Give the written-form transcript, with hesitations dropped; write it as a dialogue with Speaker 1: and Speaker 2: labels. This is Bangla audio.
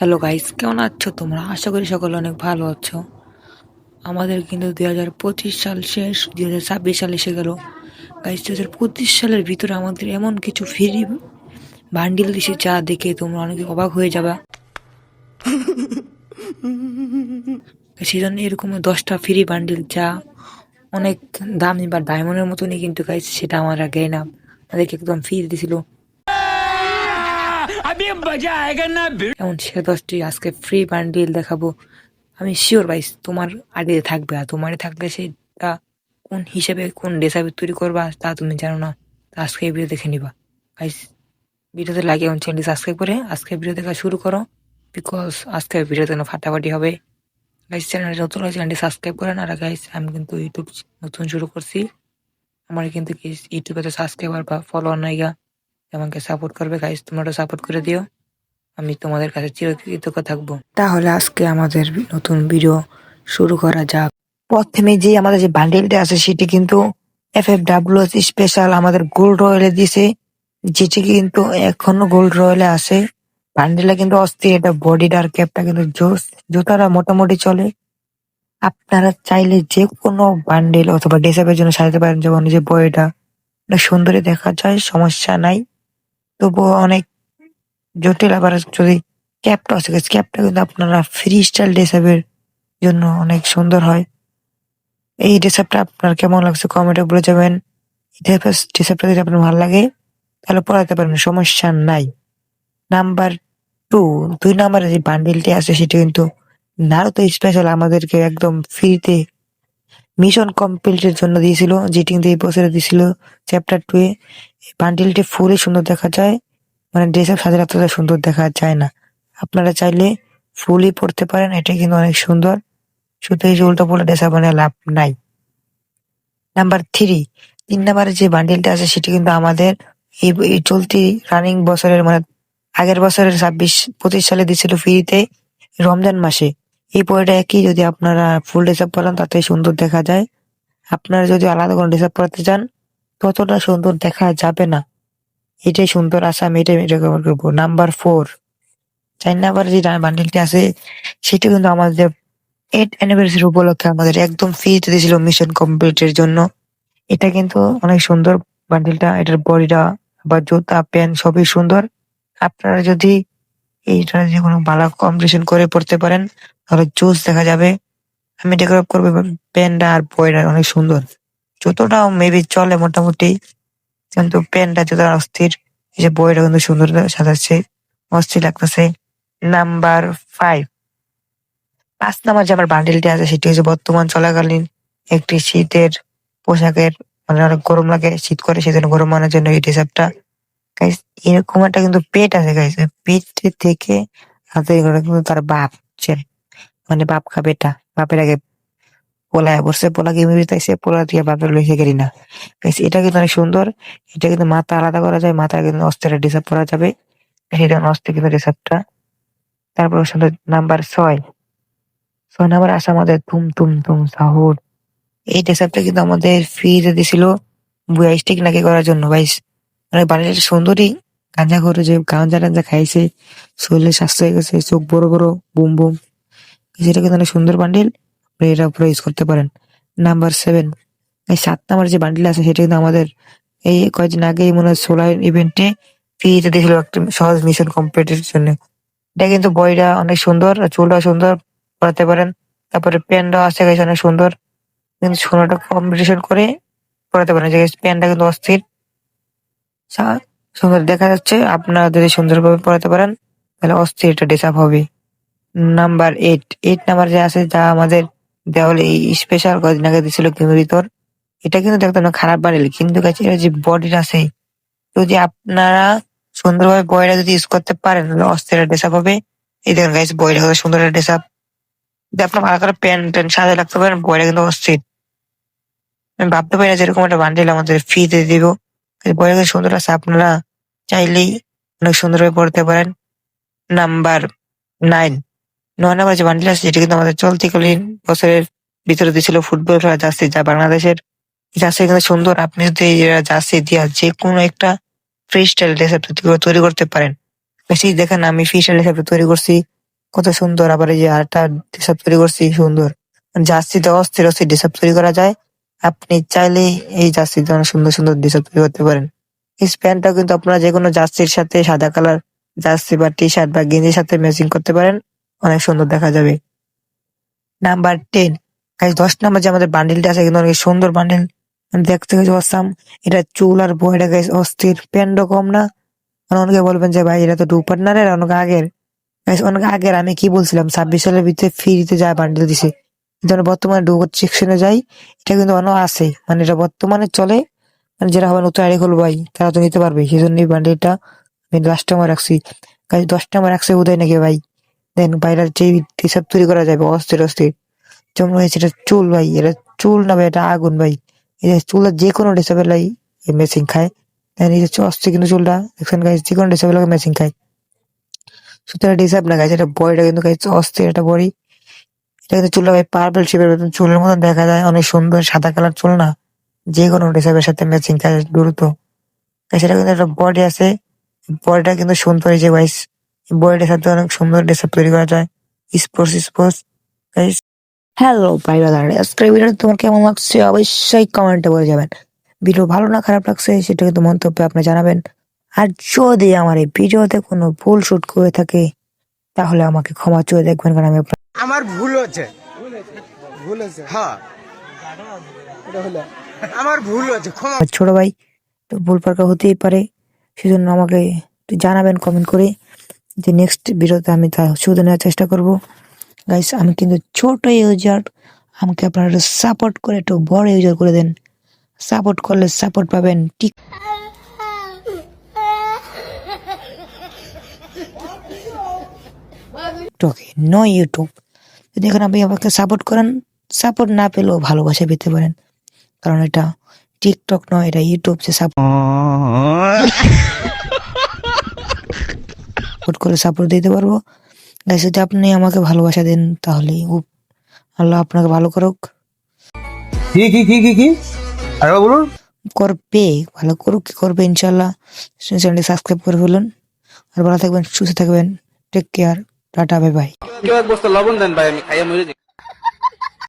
Speaker 1: হ্যালো গাইস, কেমন আছো তোমরা? আশা করি সকলে অনেক ভালো আছো। আমাদের কিন্তু 2025 সাল শেষ, 2026 সাল এসে গেল। গাইস, 2025 সালের ভিতরে আমাদের এমন কিছু ফ্রি বান্ডিল দিছে যা দেখে তোমরা অনেকে অবাক হয়ে যাবে। সেজন্য এরকম 10টা ফ্রি বান্ডিল যা অনেক দামি বা ডায়মন্ডের মতনই, কিন্তু গাইস সেটা আমার আগে না, আমাদেরকে একদম ফ্রি দিছিল। এমন সে 10টি আজকে ফ্রি বান্ডিল দেখাবো। আমি শিওর ভাই তোমার আগে থাকবে, আর তোমারে থাকলে সেটা কোন হিসেবে কোন হিসাবে তৈরি করবা তা তুমি জানো না। তা আজকে এই ভিডিও দেখে নিবা গাইস। ভিডিওতে লাগে এবং চ্যানেলটি সাবস্ক্রাইব করে আজকে ভিডিও দেখা শুরু করো, বিকজ আজকে ভিডিওতে ফাটাফাটি হবে। গাইস, চ্যানেলটি নতুন হলে চ্যানেলটি সাবস্ক্রাইব করেন। আর গাইস, আমি কিন্তু ইউটিউব নতুন শুরু করছি, আমার কিন্তু ইউটিউবে সাবস্ক্রাইবার বা ফলোয়ার নাই গা, আমাকে সাপোর্ট করবে গাইস, তোমরা সাপোর্ট করে দিও, আমি তোমাদের কাছে চিরকৃতজ্ঞ থাকবো। তাহলে আজকে আমাদের নতুন ভিডিও শুরু করা যাক। প্রথমে যে আমাদের যে বান্ডেলটা আছে সেটি কিন্তু FFWS স্পেশাল আমাদের গোল্ড রয়েলে দিছে, যেটি কিন্তু এখনো গোল্ড রয়েলে আছে। বান্ডেলটা কিন্তু অস্থির, এটা বডিটা আর ক্যাপটা কিন্তু জোস, জুতাটা মোটামুটি চলে। আপনারা চাইলে যে কোনো বান্ডেল অথবা ডেসাপের জন্য সাজাতে পারেন, যেমন যে বডিটা অনেক সুন্দরই দেখা যায়, সমস্যা নাই। তবুও অনেক জটিল আবার যদি ক্যাপটা আছে, ক্যাপটা কিন্তু আপনারা ফ্রি স্টাইল ড্রেসআপের জন্য অনেক সুন্দর হয়। এই ড্রেসআপটা আপনার কেমন লাগছে কমেন্টে বলে যাবেন। ড্রেসআপটা যদি আপনার ভালো লাগে তাহলে পড়াতে পারেন, সমস্যা নাই। নাম্বার 2, 2 নম্বরে যে বান্ডিলটি আছে সেটি কিন্তু নারুতো স্পেশাল আমাদেরকে একদম ফ্রিতে মিশন কমপ্লিটের জন্য দিয়েছিল, যেটি কিন্তু এই বছরে দিয়েছিল চ্যাপ্টার 2 এ। বান্ডিলটি ফুলই সুন্দর দেখা যায়, মানে ড্রেসআপ সাজালে এতটা সুন্দর দেখা যায় না। আপনারা চাইলে ফুলই পড়তে পারেন, এটা কিন্তু অনেক সুন্দর। শুধু এই যে উল্টো পুল্টো ড্রেসআপ বানিয়ে লাভ নাই। নাম্বার 3 নম্বরে যে বান্ডিলটা আছে সেটি কিন্তু আমাদের এই চলতি রানিং বছরের, মানে আগের বছরের 26-25 সালে দিছিল ফ্রিতে রমজান মাসে। এই বইটা একই, যদি আপনারা ফুল ড্রেসআপ পরান তাতে সুন্দর দেখা যায়। আপনারা যদি আলাদা কোনো ড্রেসআপ পরাতে চান ততটা সুন্দর দেখা যাবে না। এটাই সুন্দর আছে, আমি এটাই রেকমেন্ড করবো। নাম্বার 4 যে বান্ডিলটি আছে সেটা কিন্তু আমাদের 8 অ্যানিভার্সারি উপলক্ষে আমাদের একদম ফ্রিতে দিয়েছিল মিশন কমপ্লিটের জন্য। এটা কিন্তু অনেক সুন্দর বান্ডিলটা, এটার বডিটা বা জুতা প্যান্ট সবই সুন্দর। আপনারা যদি এইটা যে কোনো ভালো কম্বিনেশন করে পড়তে পারেন তাহলে জোস দেখা যাবে। আমি ডেকোরেট করবো প্যান্টটা আর বডিটা অনেক সুন্দর। জুতোটাও মেবি চলে মোটামুটি, কিন্তু প্যান্টটা জুতোটা অস্থির। এই যে বডিটা কিন্তু সুন্দর সাজাচ্ছে, অস্থির লাগতেছে। নাম্বার 5 নম্বর যে আমার বান্ডিলটি আছে সেটি হচ্ছে বর্তমান চলাকালীন একটি শীতের পোশাকের, মানে অনেক গরম লাগে, শীত করে সেজন্য গরম মানার জন্য এই ড্রেসআপটা। গাইস, এরকম একটা কিন্তু পেট আছে গাইস, পেট থেকে হাতে করে কিন্তু তার বাপ, বুঝছেন? মানে বাপ খাবে, এটা বাপের আগে পোলায় বসছে, পোলা গেমে বিতাইছে, পোলা দিয়ে বাপের লইছে গেলি না। গাইস, এটা কিন্তু অনেক সুন্দর। এটা কিন্তু মাথা আলাদা করা যায়, মাথা কিন্তু অস্ত্রের ড্রেসআপ করা যাবে, সেটা অস্ত্র কিন্তু ড্রেসআপটা। তারপর সুন্দর। নাম্বার 6 নম্বর আছে আমাদের তুম তুম তুম সাহুর। এই ড্রেসআপটা কিন্তু আমাদের ফ্রিতে দিছিল বুয়া স্টিক নাকি করার জন্য। ভাই মানে বাড়ির সুন্দরী গাঁজা করে, যে গাঁজা টাঞ্জা খাইছে, শরীরে স্বাস্থ্য হয়ে গেছে, চোখ বড় বড়, বুম বুম, সেটা কিন্তু অনেক সুন্দর বান্ডিল, আপনি এটা পুরো ইউজ করতে পারেন। নাম্বার 7, এই 7 নম্বর যে বান্ডিল আছে সেটা কিন্তু আমাদের এই কয়েকদিন আগেই মনে হয় সোলার ইভেন্টে ফ্রিতে দিয়েছিল একটা সহজ মিশন কমপ্লিটের জন্য। এটা কিন্তু বইটা অনেক সুন্দর, আর চুলটা সুন্দর পরাতে পারেন। তারপরে প্যান্টটাও আছে গাইস অনেক সুন্দর, কিন্তু সোনাটা কম্পিটিশন করে পরাতে পারেন। যে প্যান্টটা কিন্তু অস্থির, সুন্দর দেখা যাচ্ছে। আপনারা যদি সুন্দরভাবে পড়াতে পারেন তাহলে অস্থির একটা ড্রেসআপ হবে। নাম্বার 8 নম্বর যে আছে, যা আমাদের দেওয়ালে এই স্পেশাল কদিন আগে দিছিল কিন্তু ভিতর। এটা কিন্তু দেখতে না খারাপ বানিল, কিন্তু গাইস এর যে বডিটা আছে, যদি আপনারা সুন্দরভাবে বডিটা যদি ইউজ করতে পারেন তাহলে অস্থির একটা ড্রেসআপ হবে। এই দেখেন গাইস, বডিটা কত সুন্দর একটা ড্রেসআপ। যদি আপনার ভালো করে প্যান্ট ট্যান্ট সাজায় রাখতে পারেন, বডিটা কিন্তু অস্থির। আমি ভাবতে পারি না যেরকম একটা বান্ডিল আমাদের ফ্রিতে দিব। বইটা কিন্তু সুন্দর আছে, আপনারা চাইলেই অনেক সুন্দরভাবে পড়তে পারেন। নাম্বার 9, 9 নম্বর যে বান্ডিল আছে যেটা কিন্তু আমাদের চলতিকালীন বছরের ভিতরে দিয়েছিল ফুটবল খেলা জার্সি, যা বাংলাদেশের জার্সি কিন্তু সুন্দর। আপনি যদি এই জার্সি দিয়া যে কোনো একটা ফ্রি স্টাইল ড্রেস তৈরি করতে পারেন। বেশি দেখেন আমি ফ্রি স্টাইল হিসেবে তৈরি করছি, কত সুন্দর। আবার এই যে আরেকটা ড্রেস তৈরি করছি সুন্দর, জার্সিতে অস্থির অস্থির ড্রেস তৈরি করা যায়। আপনি চাইলেই এই জার্সিতে অনেক সুন্দর সুন্দর ড্রেস তৈরি করতে পারেন। এই প্যান্টটাও কিন্তু আপনারা যে কোনো জার্সির সাথে, সাদা কালার জার্সি বা টি শার্ট বা গেঞ্জির সাথে ম্যাচিং করতে পারেন, অনেক সুন্দর দেখা যাবে। নাম্বার 10, গাইস 10 নাম্বার যে আমাদের বান্ডিলটা আছে কিন্তু অনেক সুন্দর বান্ডিল, দেখতে গেছে অসাম। এটা চুল আর বয়টা গাইস অস্থির, প্যান্টও কম না। আর অনেকে বলবেন যে ভাই এটা তো টু পার্টনারের, অনেক আগের। Guys, অনেক আগের আমি কি বলছিলাম 26 সালের ভিতরে ফ্রিতে যা বান্ডিল দিছে, কিন্তু আমরা বর্তমানে ডু সেকশনে যাই, এটা কিন্তু অন্য আছে, মানে এটা বর্তমানে চলে। মানে যারা হবে নতুন আইডি খুলবো ভাই, তারা তো নিতে পারবে, সেই জন্য এই বান্ডিলটা আমি 10 রাখছি। গাইস 10 রাখছে উদয় নাকি ভাই, দেন বাইরের যে হিসাব তৈরি করা যাবে অস্থির অস্থির। যেমন হয়েছে এটা চুল ভাই, এটা চুল না ভাই, এটা আগুন ভাই। এই যে চুলের যে কোনো ডিসেবল মেশিং খায়। দেন এই যে অস্থির কিন্তু চুলটা দেখছেন গাইস, যে কোনো ডিসেবল মেশিং খায়। সুতরাং ডিসাইড না গাইস, এটা বডিটা কিন্তু গাইস অস্থির একটা বডি। এটা কিন্তু চুলটা ভাই পার্পল শেপের মতন চুলের মতন দেখা যায়, অনেক সুন্দর সাদা কালার চুল না, যে কোনো ডিসাইবের সাথে ম্যাচিং খায় দ্রুত। গাইস এটা কিন্তু একটা বডি আছে, বডিটা কিন্তু সুন্দর হয়েছে গাইস। বডিটার সাথে অনেক সুন্দর ডিসাইব তৈরি করা যায়, স্পোর্টস স্পোর্টস গাইস। হ্যালো ভাই ব্রাদার, আজকের ভিডিওটা তোমার কেমন লাগছে অবশ্যই কমেন্টে বলে যাবেন। ভিডিও ভালো না খারাপ লাগছে সেটা কিন্তু মন্তব্যে আপনি জানাবেন। আর যদি আমার এই ভিডিওতে কোনো ভুল শুট করে থাকে তাহলে আমাকে ক্ষমা চেয়ে দেখবেন, কারণ আমি
Speaker 2: আমার ভুল হচ্ছে, হ্যাঁ আমার ভুল হচ্ছে, ক্ষমা।
Speaker 1: আপনার ছোট ভাই, তো ভুল পারকা হতেই পারে। সেজন্য আমাকে একটু জানাবেন কমেন্ট করে, যে নেক্সট ভিডিওতে আমি তা শুধু নেওয়ার চেষ্টা করব। গাইস আমি কিন্তু ছোট ইউজার, আমাকে আপনারা একটু সাপোর্ট করে একটু বড় ইউজার করে দেন। সাপোর্ট করলে সাপোর্ট পাবেন টিকটকে, নয় ইউটিউব। যদি এখন আপনি আমাকে সাপোর্ট করেন, সাপোর্ট না পেলেও ভালোবাসা পেতে পারেন, কারণ এটা টিকটক নয়, এটা ইউটিউব। যে সাপোর্ট করে সাপোর্ট দিতে পারবো। গাইস যদি আপনি আমাকে ভালোবাসা দেন তাহলে আল্লাহ আপনাকে ভালো করুক,
Speaker 2: কি কি কি কি কি আরে বলুন।
Speaker 1: করবে, ভালো করুক, কি করবে ইনশাল্লাহ। চ্যানেলটি সাবস্ক্রাইব করে ফেলুন। আর ভালো থাকবেন, সুস্থ থাকবেন, take care, tata, bye bye.
Speaker 3: কেউ এক বস্তা লবণ দেন ভাই, আমি খাইয়া মরে যাই।